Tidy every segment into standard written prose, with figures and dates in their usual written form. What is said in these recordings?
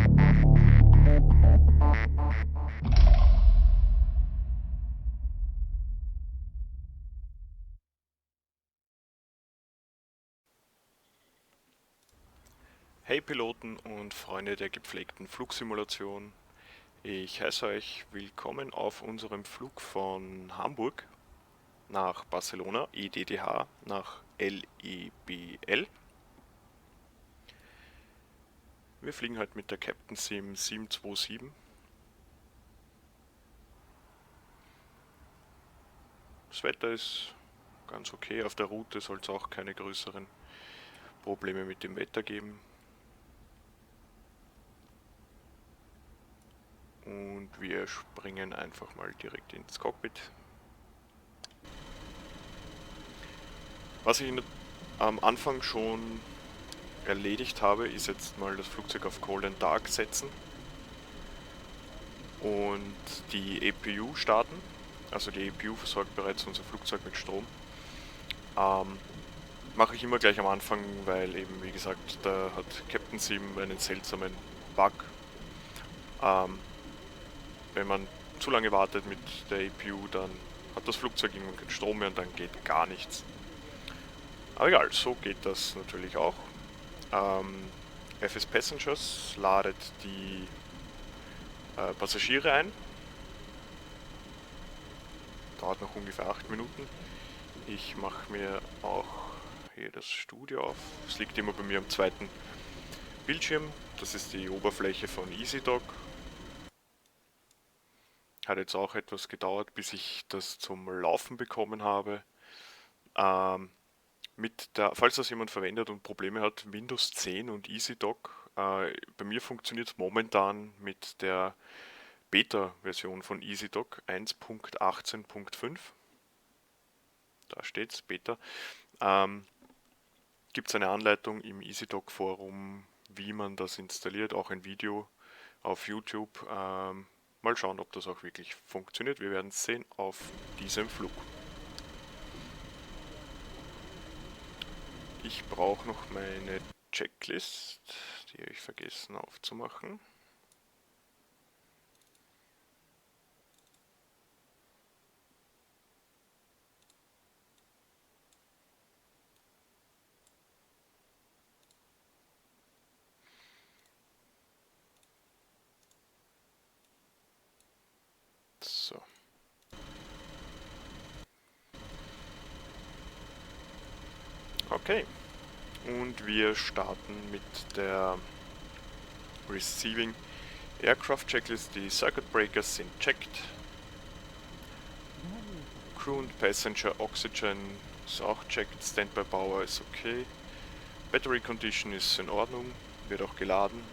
Hey Piloten und Freunde der gepflegten Flugsimulation, ich heiße euch willkommen auf unserem Flug von Hamburg nach Barcelona, EDDH, nach LEBL. Wir fliegen heute mit der Captain Sim 727. Das Wetter ist ganz okay, auf der Route soll es auch keine größeren Probleme mit dem Wetter geben. Und wir springen einfach mal direkt ins Cockpit. Was ich am Anfang schon erledigt habe, ist jetzt mal das Flugzeug auf Cold and Dark setzen und die EPU starten. Also die EPU versorgt bereits unser Flugzeug mit Strom. Mache ich immer gleich am Anfang, weil eben wie gesagt, da hat Captain Sim einen seltsamen Bug. Wenn man zu lange wartet mit der EPU, dann hat das Flugzeug irgendwann keinen Strom mehr und dann geht gar nichts. Aber egal, so geht das natürlich auch. FS Passengers ladet die Passagiere ein. Dauert noch ungefähr 8 Minuten. Ich mache mir auch hier das Studio auf. Es liegt immer bei mir am zweiten Bildschirm. Das ist die Oberfläche von EasyDock. Hat jetzt auch etwas gedauert, bis ich das zum Laufen bekommen habe. Falls das jemand verwendet und Probleme hat, Windows 10 und EasyDock. Bei mir funktioniert es momentan mit der Beta-Version von EasyDock 1.18.5. Da steht es, Beta. Gibt es eine Anleitung im EasyDock-Forum, wie man das installiert, auch ein Video auf YouTube. Mal schauen, ob das auch wirklich funktioniert. Wir werden es sehen auf diesem Flug. Ich brauche noch meine Checklist, die habe ich vergessen aufzumachen. So. Okay. Und wir starten mit der Receiving Aircraft Checklist. Die Circuit Breakers sind checked. Crew und Passenger Oxygen ist auch checked. Standby Power ist okay. Battery Condition ist in Ordnung. Wird auch geladen.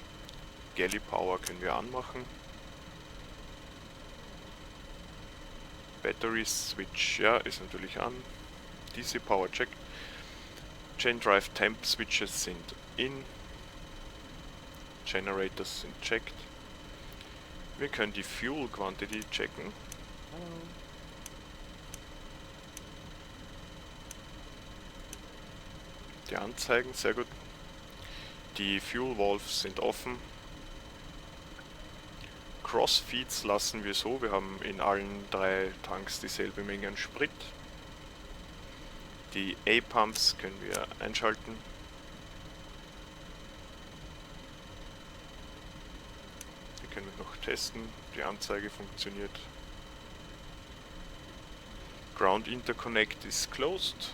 Galley Power können wir anmachen. Battery Switch, ja, ist natürlich an. DC Power checked. Chain Drive Temp Switches sind in. Generators sind checked. Wir können die Fuel Quantity checken. Die Anzeigen, sehr gut. Die Fuel Valves sind offen. Crossfeeds lassen wir so. Wir haben in allen 3 Tanks dieselbe Menge an Sprit. Die A-Pumps können wir einschalten. Die können wir noch testen. Die Anzeige funktioniert. Ground Interconnect ist closed.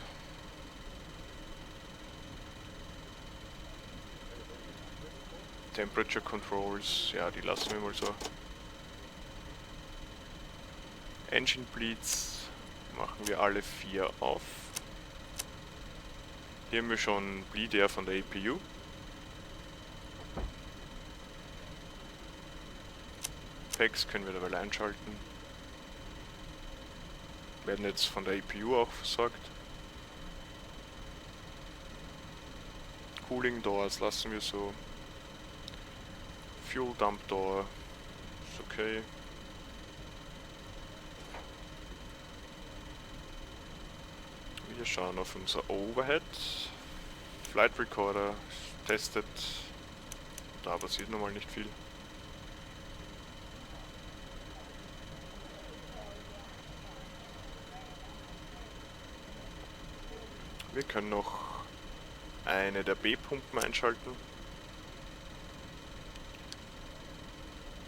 Temperature Controls, ja, die lassen wir mal so. Engine Bleeds machen wir alle 4 auf. Hier haben wir schon Bleed Air von der EPU. Packs können wir dabei einschalten. Werden jetzt von der EPU auch versorgt. Cooling Doors lassen wir so. Fuel Dump Door ist okay. Wir schauen auf unser Overhead. Flight Recorder ist testet. Da passiert normal nicht viel. Wir können noch eine der B-Pumpen einschalten.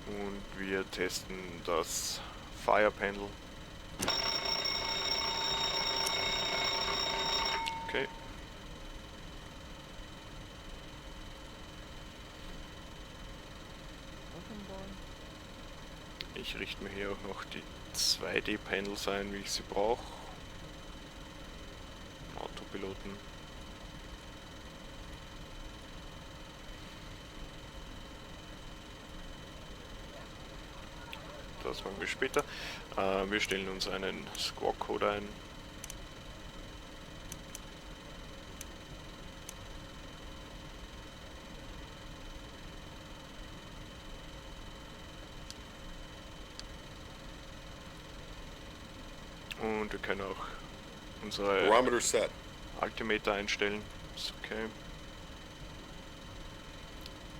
Und wir testen das Fire Panel. Okay. Ich richte mir hier auch noch die 2D-Panels ein, wie ich sie brauche. Autopiloten. Das machen wir später. Wir stellen uns einen Squawk-Code ein. Und wir können auch unsere Barometer set. Altimeter einstellen. Ist okay.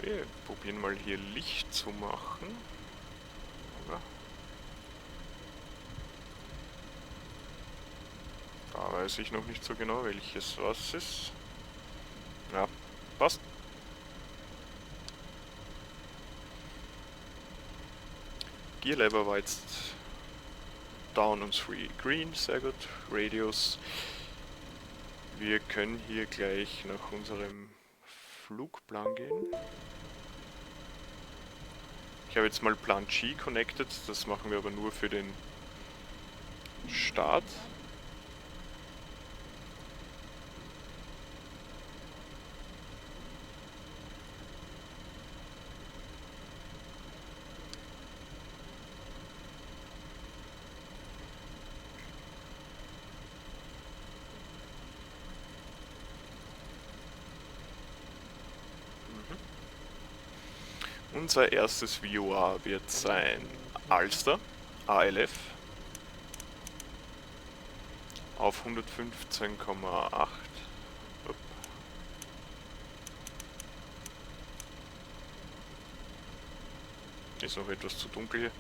Wir probieren mal hier Licht zu machen. Ja. Da weiß ich noch nicht so genau, welches was ist. Ja, passt. Gear Lever war jetzt down und 3 green, sehr gut. Radius. Wir können hier gleich nach unserem Flugplan gehen. Ich habe jetzt mal Plan G connected, das machen wir aber nur für den Start. Unser erstes VOA wird sein Ulster ALF auf 115,8. Ist noch etwas zu dunkel hier.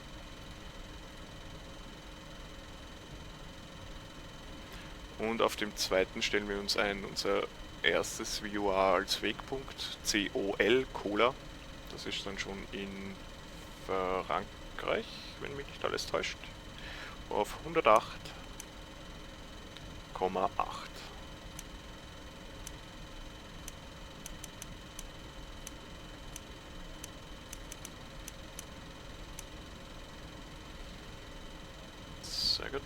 Und auf dem zweiten stellen wir uns ein, unser erstes VOA als Wegpunkt, COL, Cola. Das ist dann schon in Frankreich, wenn mich nicht alles täuscht, auf 108,8. Sehr gut.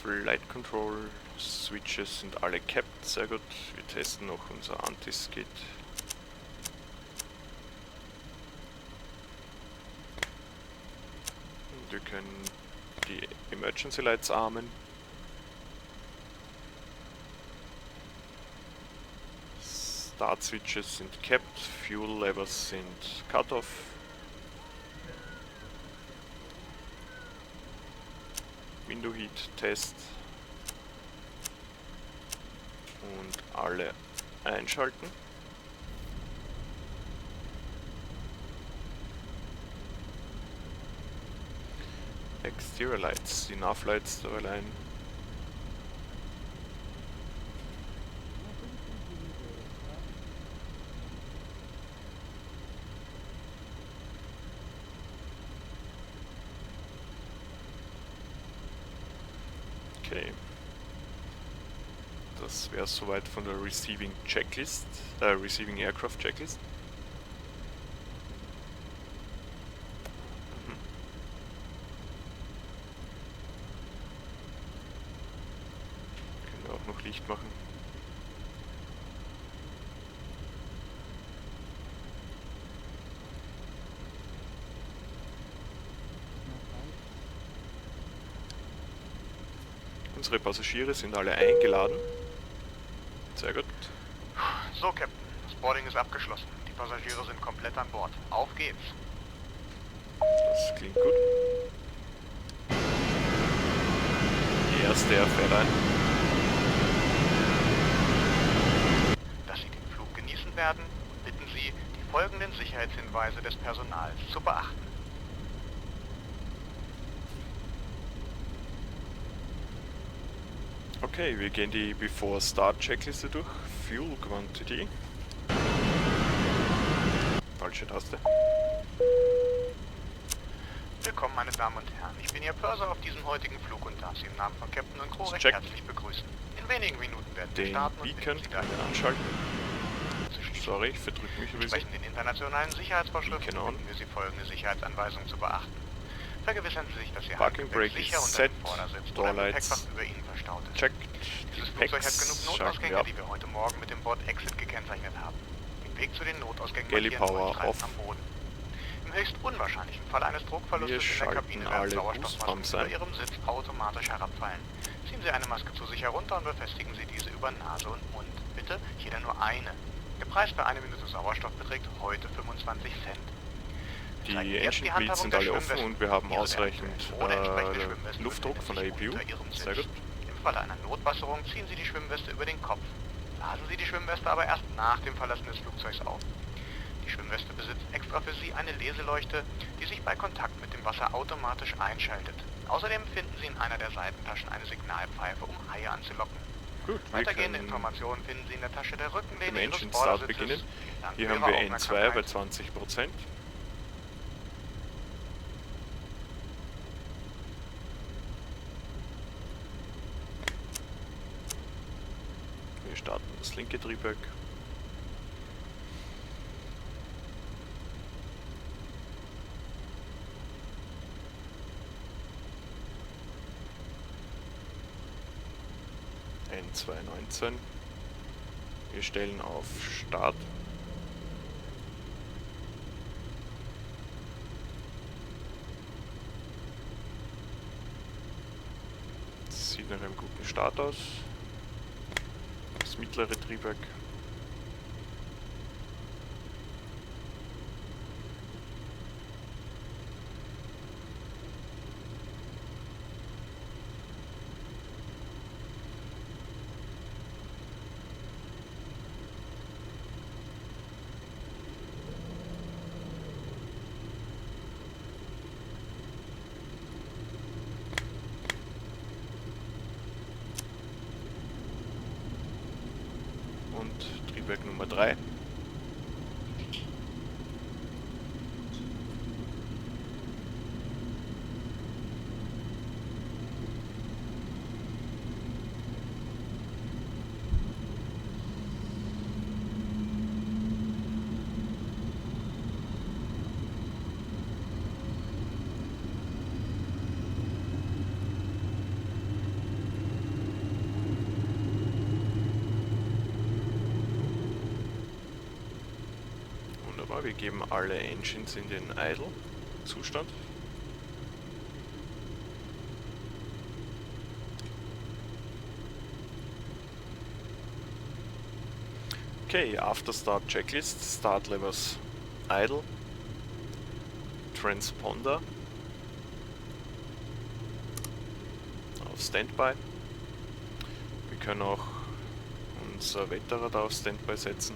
Flight Control Switches sind alle capped, sehr gut. Wir testen noch unser Anti-Skid. Und wir können die Emergency Lights armen. Start Switches sind capped, Fuel Levers sind cut-off. Window Heat Test und alle einschalten. Exterior Lights, die Nav Lights da allein. Okay. Das wäre soweit von der Receiving Checklist, Receiving Aircraft Checklist. Können wir auch noch Licht machen. Unsere Passagiere sind alle eingeladen. Sehr gut. So, Captain. Das Boarding ist abgeschlossen. Die Passagiere sind komplett an Bord. Auf geht's. Das klingt gut. Die erste fährt ein. Dass Sie den Flug genießen werden, bitten Sie, folgenden Sicherheitshinweise des Personals zu beachten. Okay, wir gehen die Before Start Checkliste durch. Fuel Quantity. Falsche Taste. Willkommen, meine Damen und Herren. Ich bin Ihr Purser auf diesem heutigen Flug und darf Sie im Namen von Captain und Crew recht herzlich begrüßen. In wenigen Minuten werden wir Den starten und Beacon Sie können wir anschalten. Sorry, ich verdrücke mich ein bisschen. Entsprechend den internationalen Sicherheitsvorschriften bitten wir Sie, folgende Sicherheitsanweisungen zu beachten. Vergewissern Sie sich, dass Ihr Parking Handgepäck Brake sicher is unter set, dem Vordersitz oder door im Gepäckfach lights über Ihnen verstaut ist. checked, Dieses die Flugzeug hat genug Packs schalten Notausgänge, wir ab. die wir heute Morgen mit dem Wort Exit gekennzeichnet haben. Den Weg zu den Notausgängen Galley markieren wir Power durch off. am Boden. Im höchst unwahrscheinlichen Fall eines Druckverlustes in der Kabine werden Sauerstoffmasken über Ihrem Sitz automatisch herabfallen. Ziehen Sie eine Maske zu sich herunter und befestigen Sie diese über Nase und Mund. Bitte jeder nur eine. Der Preis für eine Minute Sauerstoff beträgt heute 25 Cent. Die Engine Bleeds sind alle offen und wir haben ausreichend Luftdruck von der EPU. Sehr gut. Im Falle einer Notwasserung ziehen Sie die Schwimmweste über den Kopf. Laden Sie die Schwimmweste aber erst nach dem Verlassen des Flugzeugs auf. Die Schwimmweste besitzt extra für Sie eine Leseleuchte, die sich bei Kontakt mit dem Wasser automatisch einschaltet. Außerdem finden Sie in einer der Seitentaschen eine Signalpfeife, um Haie anzulocken. Gut, Weitergehende Informationen finden Sie in der Tasche der Rückenlehne im Ihres Engine Start Vordersitzes. beginnen. Danke Hier für haben wir Ihre N2 bei Aufmerksamkeit. 20%. Wir starten das linke Triebwerk. N219. Wir stellen auf Start. Das sieht nach einem guten Start aus. Das mittlere Triebwerk. Und Triebwerk Nummer 3. Wir geben alle Engines in den Idle-Zustand. Okay, After Start Checklist, Start Levers Idle, Transponder auf Standby. Wir können auch unser Wetterradar auf Standby setzen.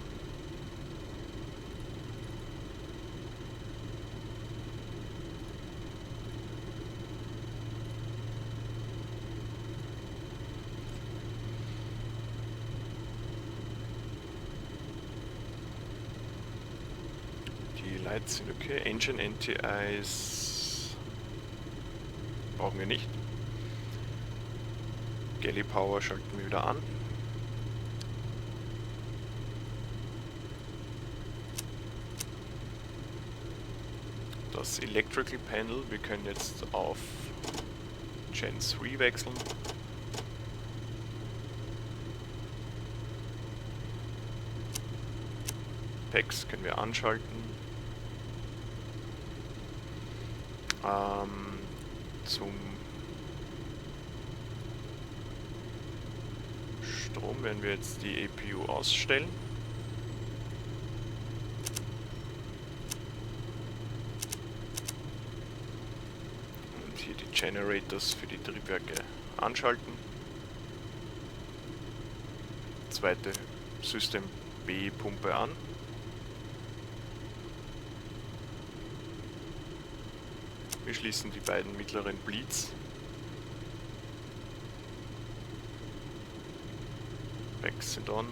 Die Lights sind okay. Engine NTIs brauchen wir nicht. Galley Power schalten wir wieder an. Das Electrical Panel, wir können jetzt auf Gen 3 wechseln. Packs können wir anschalten. Zum Strom werden wir jetzt die APU ausstellen. Und hier die Generators für die Triebwerke anschalten. Zweite System B Pumpe an. Wir schließen die beiden mittleren Bleeds. Backs sind on.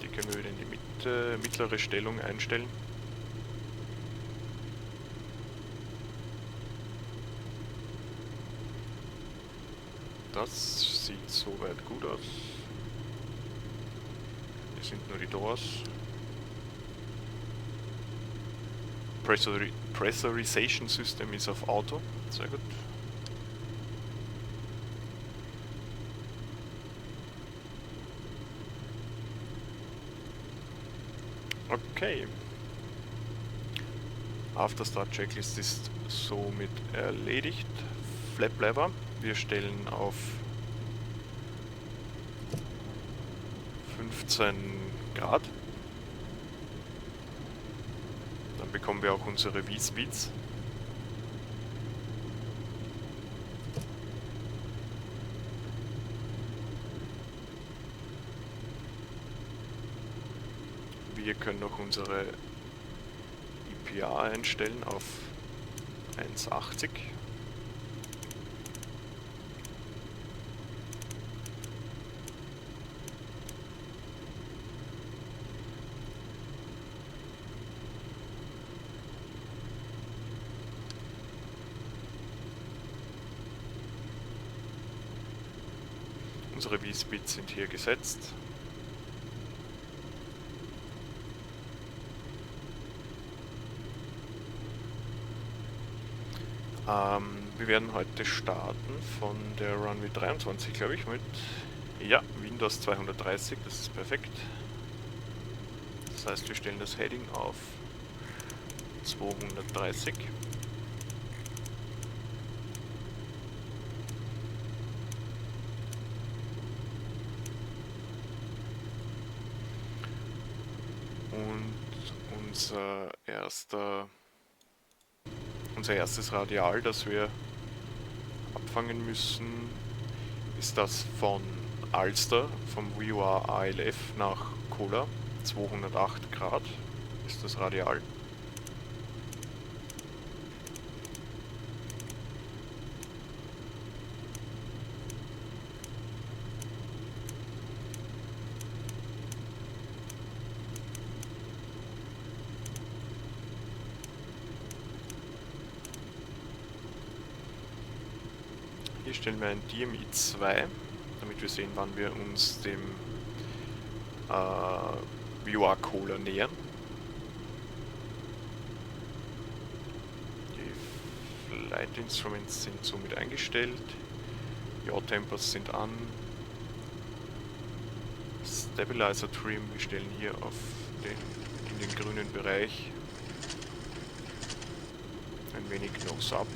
Die können wir wieder in die mittlere Stellung einstellen. Das sieht soweit gut aus. Hier sind nur die Doors. Pressurization System ist auf Auto. Sehr gut. Okay. After Start Checklist ist somit erledigt. Flap Lever. Wir stellen auf 15 Grad. Dann bekommen wir auch unsere V-Speeds. Wir können noch unsere EPA einstellen auf 1,80. Unsere V-Speeds sind hier gesetzt. Wir werden heute starten von der Runway 23, glaube ich, mit Windows 230, das ist perfekt. Das heißt, wir stellen das Heading auf 230. Und unser erstes Radial, das wir abfangen müssen, ist das von Ulster, vom VOA ALF nach Kola. 208 Grad ist das Radial. Hier stellen wir ein DMI 2, damit wir sehen, wann wir uns dem VOA Cola nähern. Die Flight Instruments sind somit eingestellt. Yaw Tempers sind an. Stabilizer Trim, wir stellen hier auf in den grünen Bereich ein wenig Nose ab.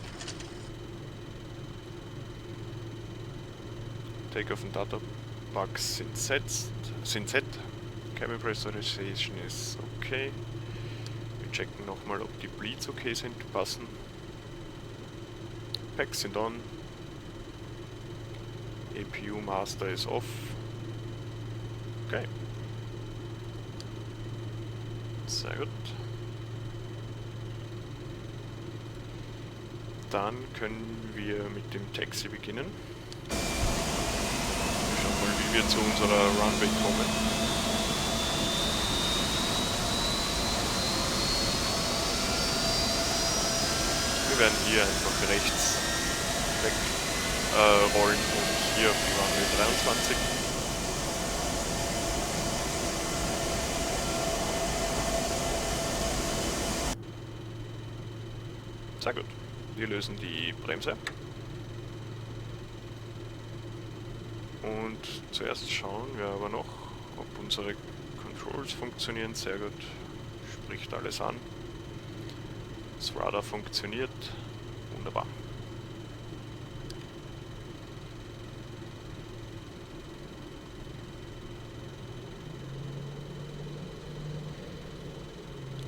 Takeoff und Data Bugs sind set. Cabin Pressurization ist okay. Wir checken nochmal, ob die Bleeds okay sind, passen. Packs sind on. APU Master ist off. Okay. Sehr gut. Dann können wir mit dem Taxi beginnen. Wie wir zu unserer Runway kommen. Wir werden hier einfach rechts weg rollen und hier auf die Runway 23. Sehr gut. Wir lösen die Bremse. Und zuerst schauen wir aber noch, ob unsere Controls funktionieren. Sehr gut, spricht alles an. Das Radar funktioniert. Wunderbar.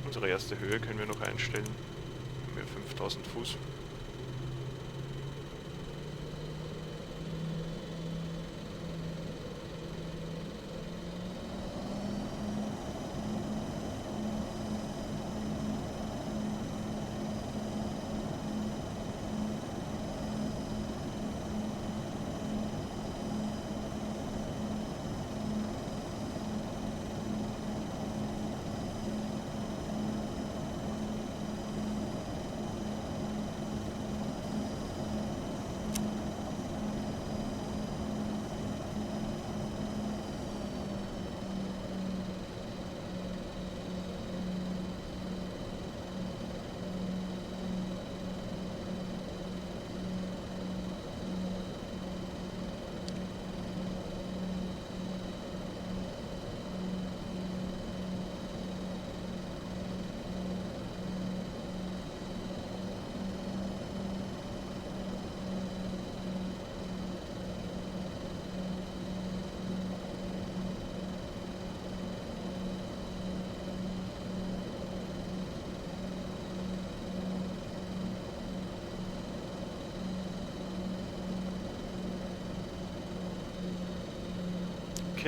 Unsere erste Höhe können wir noch einstellen. Wir haben 5000 Fuß.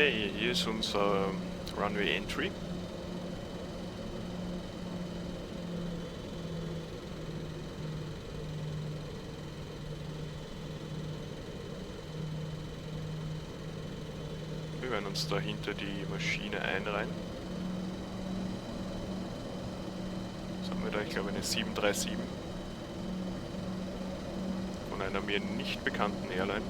Okay, hier ist unser Runway Entry. Wir werden uns da hinter die Maschine einreihen. Was haben wir da? Ich glaube eine 737 von einer mir nicht bekannten Airline.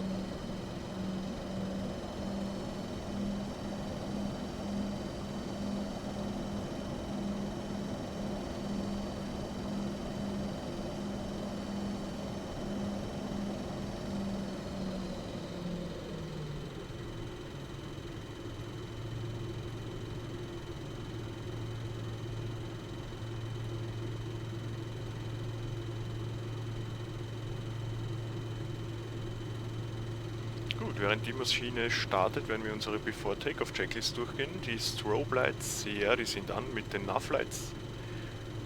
Während die Maschine startet, werden wir unsere Before-Takeoff-Checklist durchgehen. Die Strobe Lights, ja, die sind an mit den Nav Lights.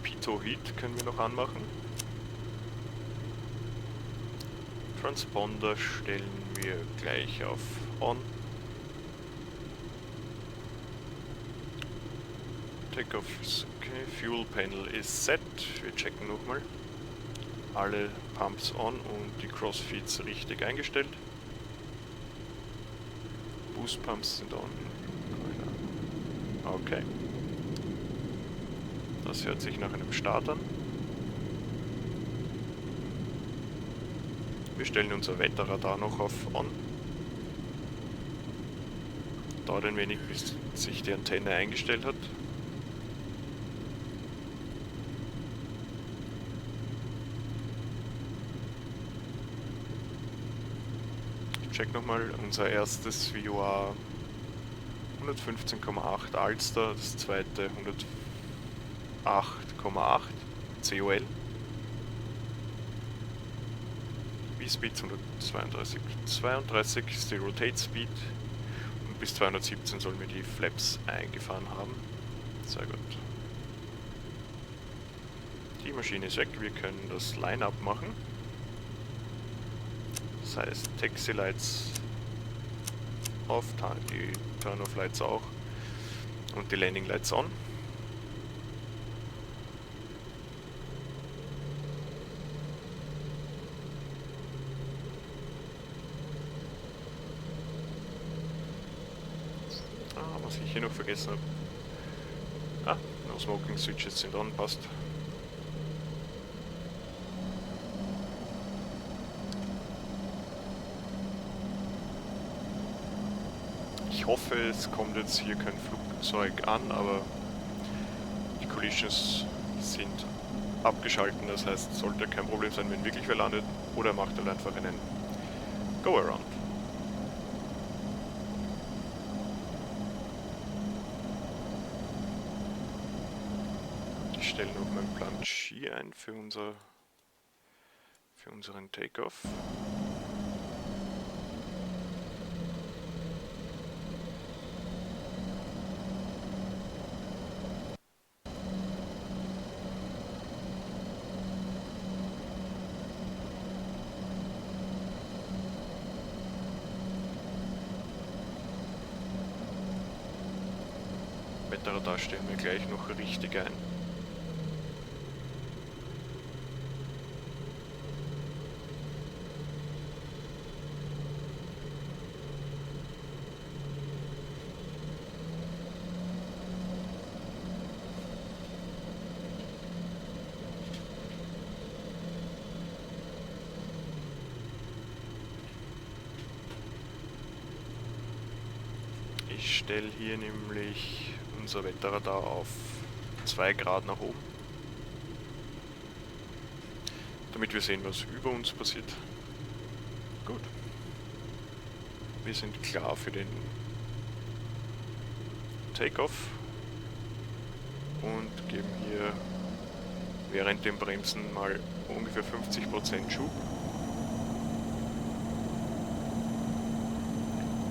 Pitot Heat können wir noch anmachen. Transponder stellen wir gleich auf On. Takeoff ist okay. Fuel Panel ist set. Wir checken nochmal. Alle Pumps on und die Crossfeeds richtig eingestellt. Boost Pumps sind on. Okay. Das hört sich nach einem Start an. Wir stellen unser Wetterradar noch auf On. Dauert ein wenig, bis sich die Antenne eingestellt hat. Check nochmal unser erstes VOA 115,8 Alster, das zweite 108,8 COL. V-Speed 132 ist die Rotate Speed und bis 217 sollen wir die Flaps eingefahren haben. Sehr gut. Die Maschine ist weg, wir können das Line-Up machen. Das heißt, Taxi Lights off, die Turn-off Lights auch und die Landing Lights on. Was ich hier noch vergessen habe. No Smoking Switches sind on, passt. Ich hoffe, es kommt jetzt hier kein Flugzeug an, aber die Collisions sind abgeschalten, das heißt, sollte kein Problem sein, wenn wirklich wer landet, oder er macht halt einfach einen Go-Around. Ich stelle noch meinen Plan G ein für unseren Takeoff. Wetterradar stellen wir gleich noch richtig ein. Ich stelle hier nämlich unser Wetterradar auf 2 Grad nach oben, damit wir sehen, was über uns passiert. Gut. Wir sind klar für den Takeoff und geben hier während dem Bremsen mal ungefähr 50% Schub.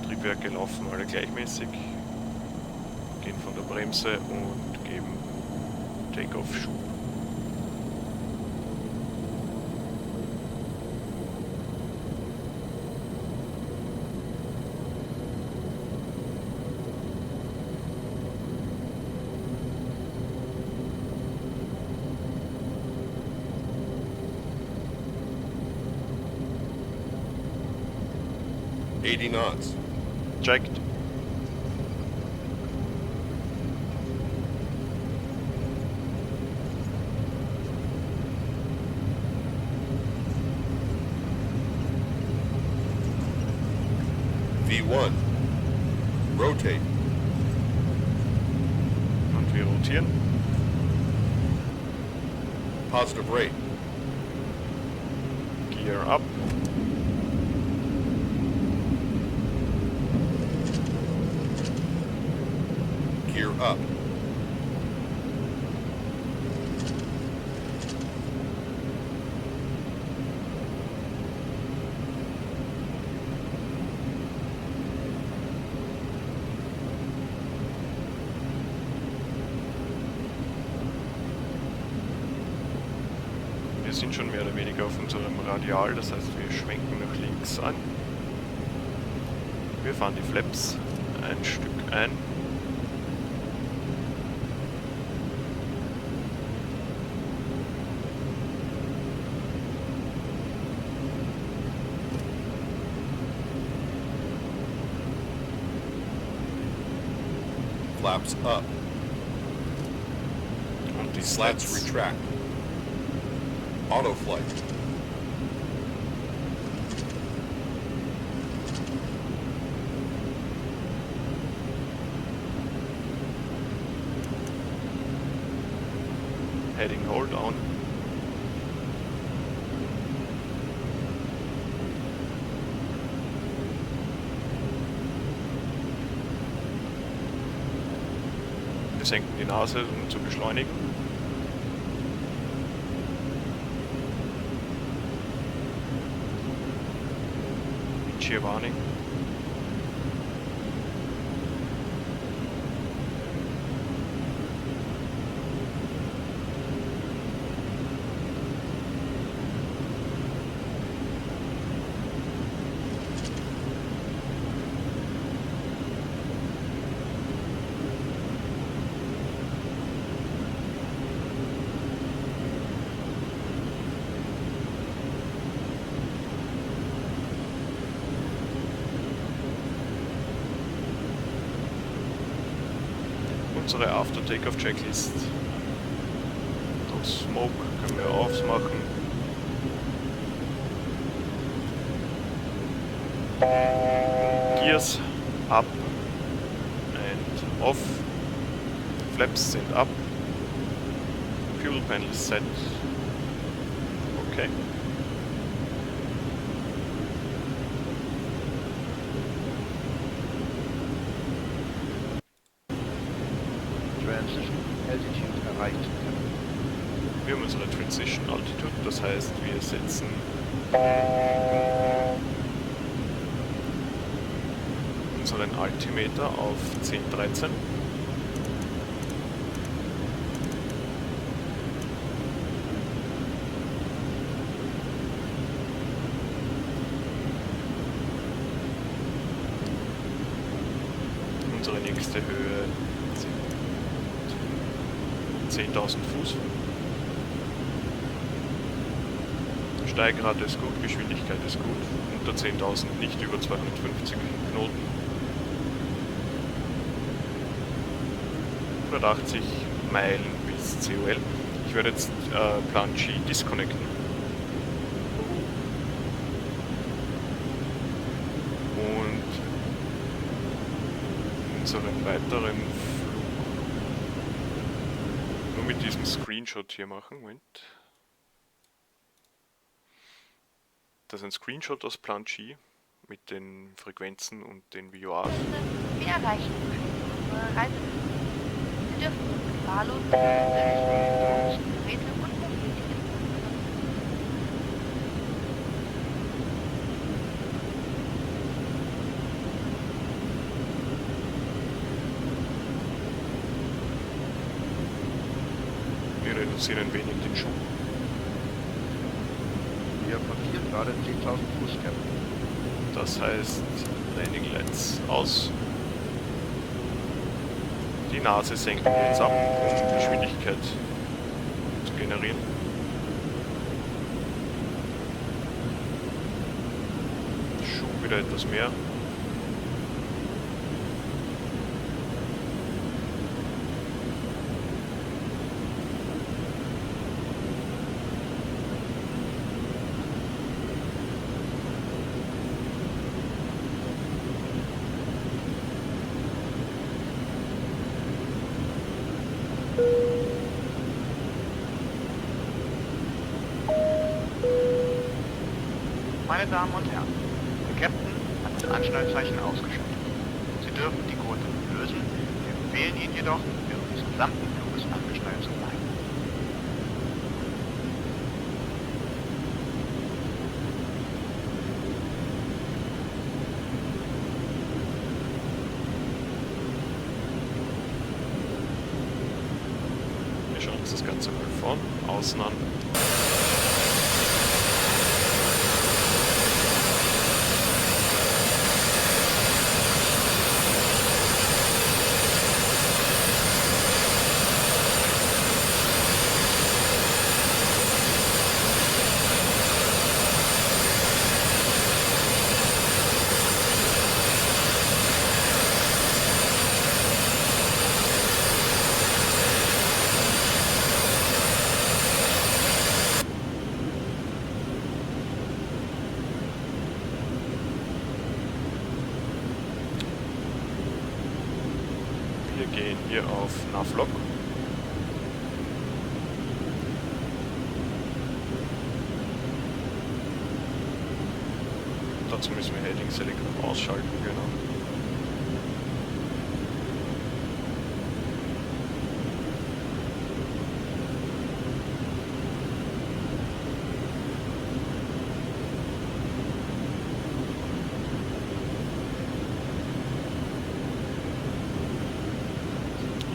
Triebwerke laufen alle gleichmäßig, gehen von der Bremse und geben Take-Off-Schub. 80 knots. Checked. V1. Rotate. Und wir rotieren. Positive rate. Gear up. Gear up. Wir sind schon mehr oder weniger auf unserem Radial, das heißt wir schwenken nach links an. Wir fahren die Flaps ein Stück ein. Flaps up. Und die Slats Slats retract. Auto flight. Heading hold on. Wir senken die Nase, um zu beschleunigen. Warning. Unsere After-Takeoff-Checklist. Das Smoke können wir aufmachen. Gears up and off. Flaps sind up. Fuel panel is set. Okay. Transition Altitude erreicht. Wir haben unsere Transition Altitude, das heißt wir setzen unseren Altimeter auf 1013. Unsere nächste Höhe sind 10.000 Fuß. Steigrate ist gut, Geschwindigkeit ist gut, unter 10.000 nicht über 250 Knoten. 180 Meilen bis COL. Ich werde jetzt Plan G disconnecten. Und unseren weiteren Flug nur mit diesem Screenshot hier machen. Moment. Das ist ein Screenshot aus Plan G mit den Frequenzen und den VOAs. Wir erreichen unsere Reise. Wir dürfen uns gefahrlos Geräte und Mobilität. Wir reduzieren ein wenig den Schub. Wir passieren gerade 10.000 Fuß Cap. Das heißt, Landing Lights aus. Die Nase senken wir jetzt ab, um Geschwindigkeit zu generieren. Schub wieder etwas mehr. Meine Damen und Herren, der Captain hat das Anschnallzeichen ausgeschaltet. Sie dürfen die Gurte lösen, wir empfehlen Ihnen jedoch, während des gesamten Fluges angeschnallt zu bleiben. Wir schauen uns das Ganze mal von außen an. Wir gehen hier auf nach Flug. Dazu müssen wir Heading Select ausschalten, genau.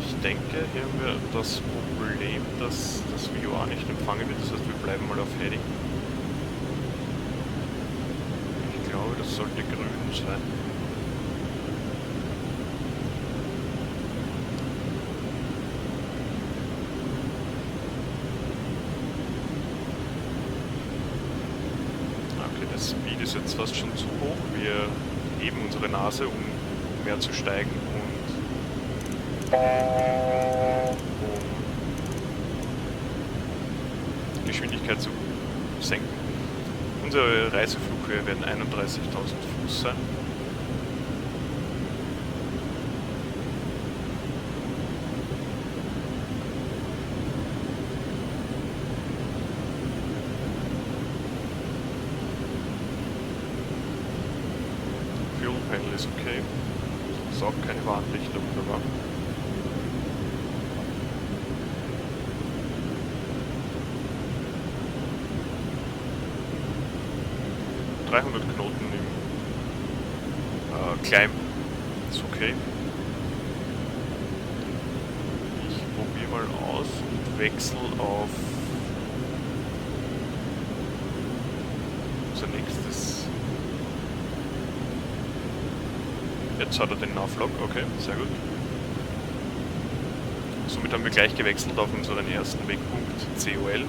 Ich denke, hier haben wir das Problem, dass das VOA nicht empfangen wird, das heißt, wir bleiben mal auf Heading. Ich glaube, das sollte grün sein. Okay, das Speed ist jetzt fast schon zu hoch. Wir heben unsere Nase, um mehr zu steigen und um Geschwindigkeit zu senken. Unsere Reiseflughöhe werden 31.000 Fuß sein. Fuel Panel ist okay. Saugt keine Warnlichter, wunderbar. Knoten im Climb ist okay. Ich probiere mal aus und wechsle auf unser nächstes. Jetzt hat er den Navlog, okay, sehr gut. Somit haben wir gleich gewechselt auf unseren ersten Wegpunkt COL.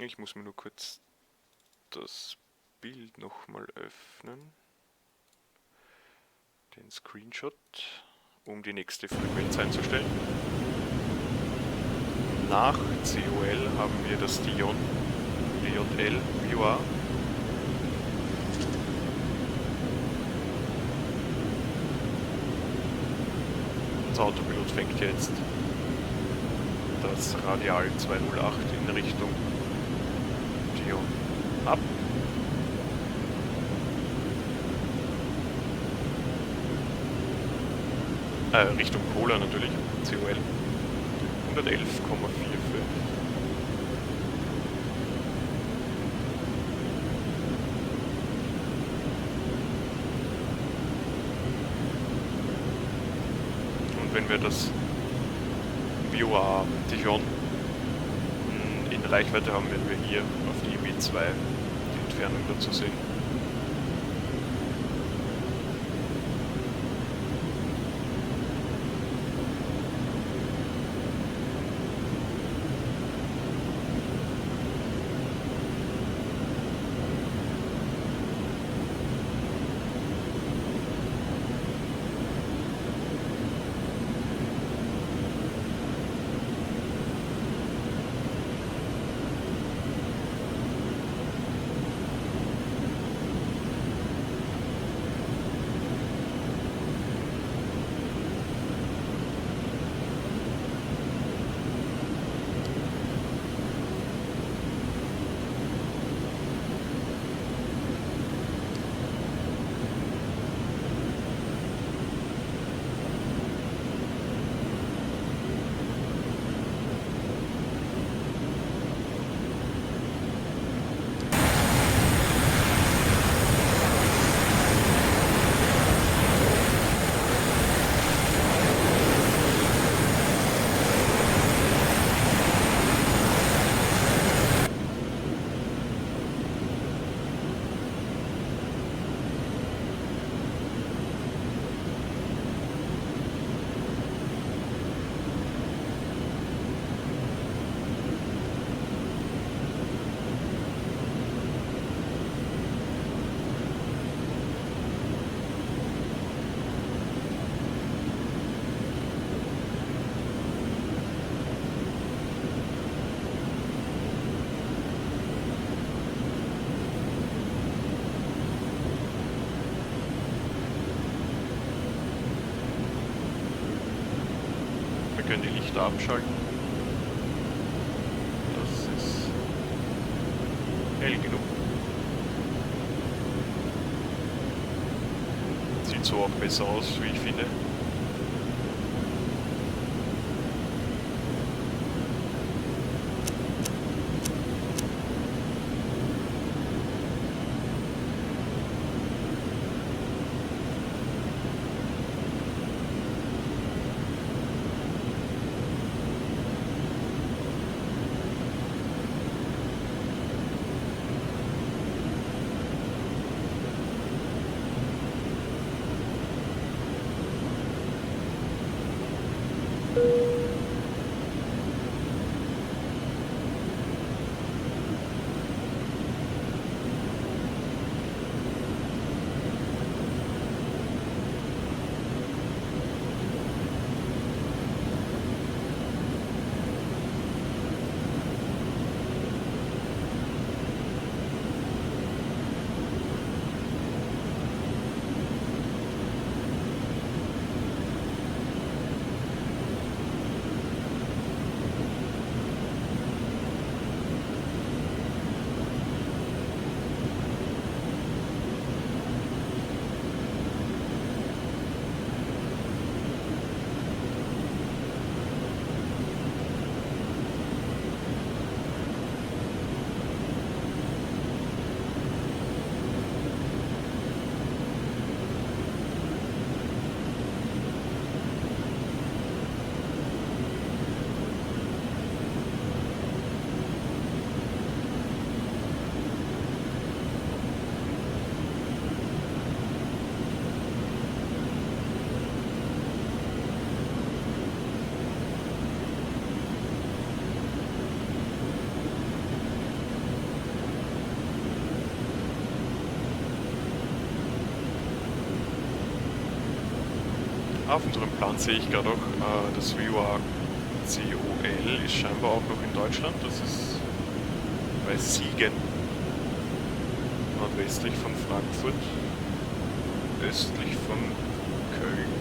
Ich muss mir nur kurz das Bild nochmal öffnen, den Screenshot, um die nächste Frequenz einzustellen. Nach COL haben wir das DJL VOA. Unser Autopilot fängt jetzt das Radial 208 in Richtung ab. Richtung Cola natürlich, COL. 111,45. Und wenn wir das VOA Dijon in Reichweite haben, werden wir hier auf die W2 die Entfernung dazu sehen. können die Lichter abschalten. Das ist hell genug. Sieht so auch besser aus, wie ich finde. Auf unserem Plan sehe ich gerade auch, das VOACOL ist scheinbar auch noch in Deutschland. Das ist bei Siegen, nordwestlich von Frankfurt, östlich von Köln.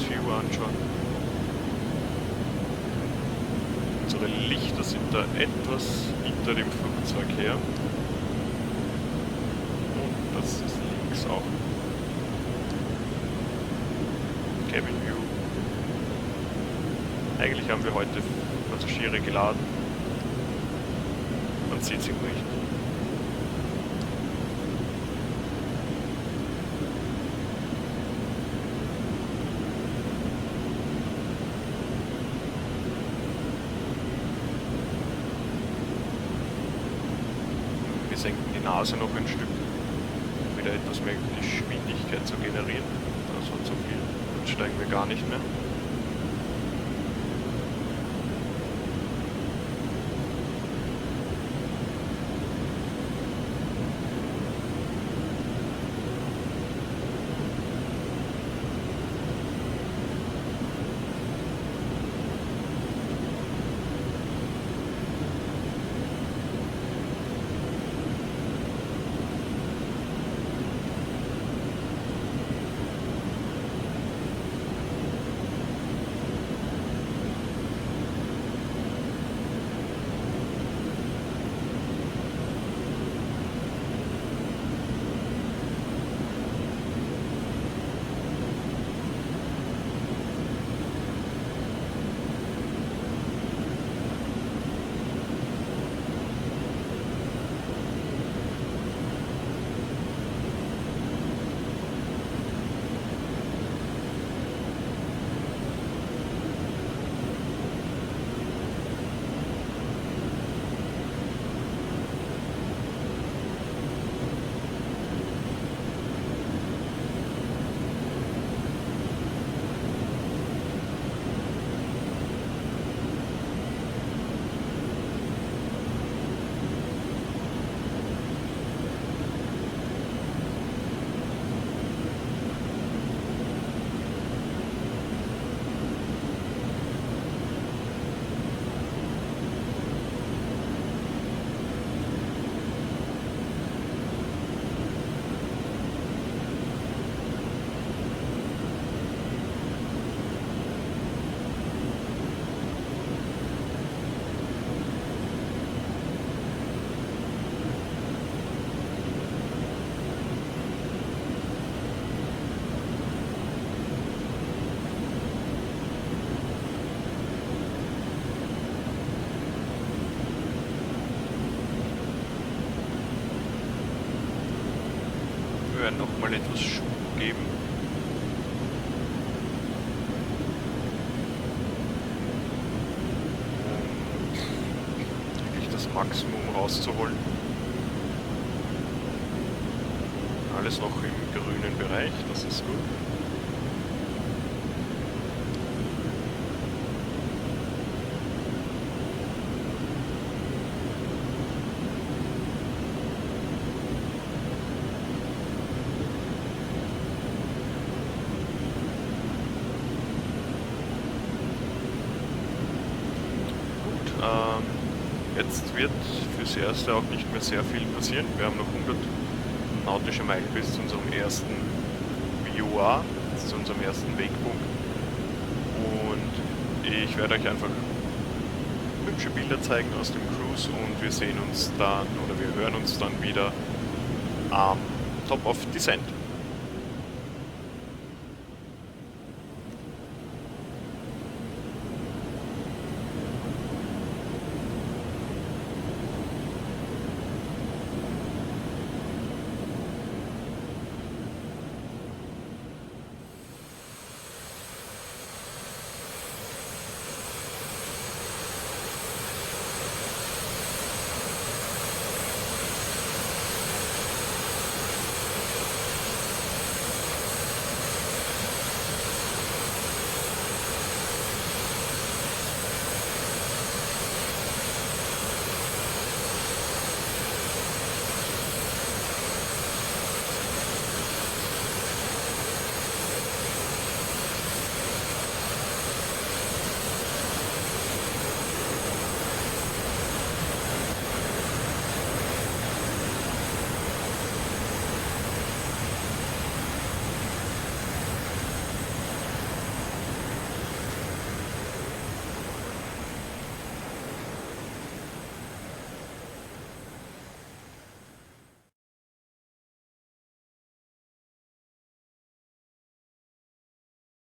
View anschauen. Unsere Lichter sind da etwas hinter dem Flugzeug her. Und das ist links auch. Cabin View. Eigentlich haben wir heute Passagiere geladen. Man sieht sie nicht. Senken die Nase noch ein Stück, um wieder etwas mehr Geschwindigkeit zu generieren. Also so viel, dann steigen wir gar nicht mehr. werden nochmal etwas Schub geben. Um wirklich das Maximum rauszuholen. Alles noch im grünen Bereich, das ist gut. Jetzt wird fürs Erste auch nicht mehr sehr viel passieren. Wir haben noch 100 nautische Meilen bis zu unserem ersten VOA, zu unserem ersten Wegpunkt. Und ich werde euch einfach hübsche Bilder zeigen aus dem Cruise und wir sehen uns dann oder wir hören uns dann wieder am Top of Descent.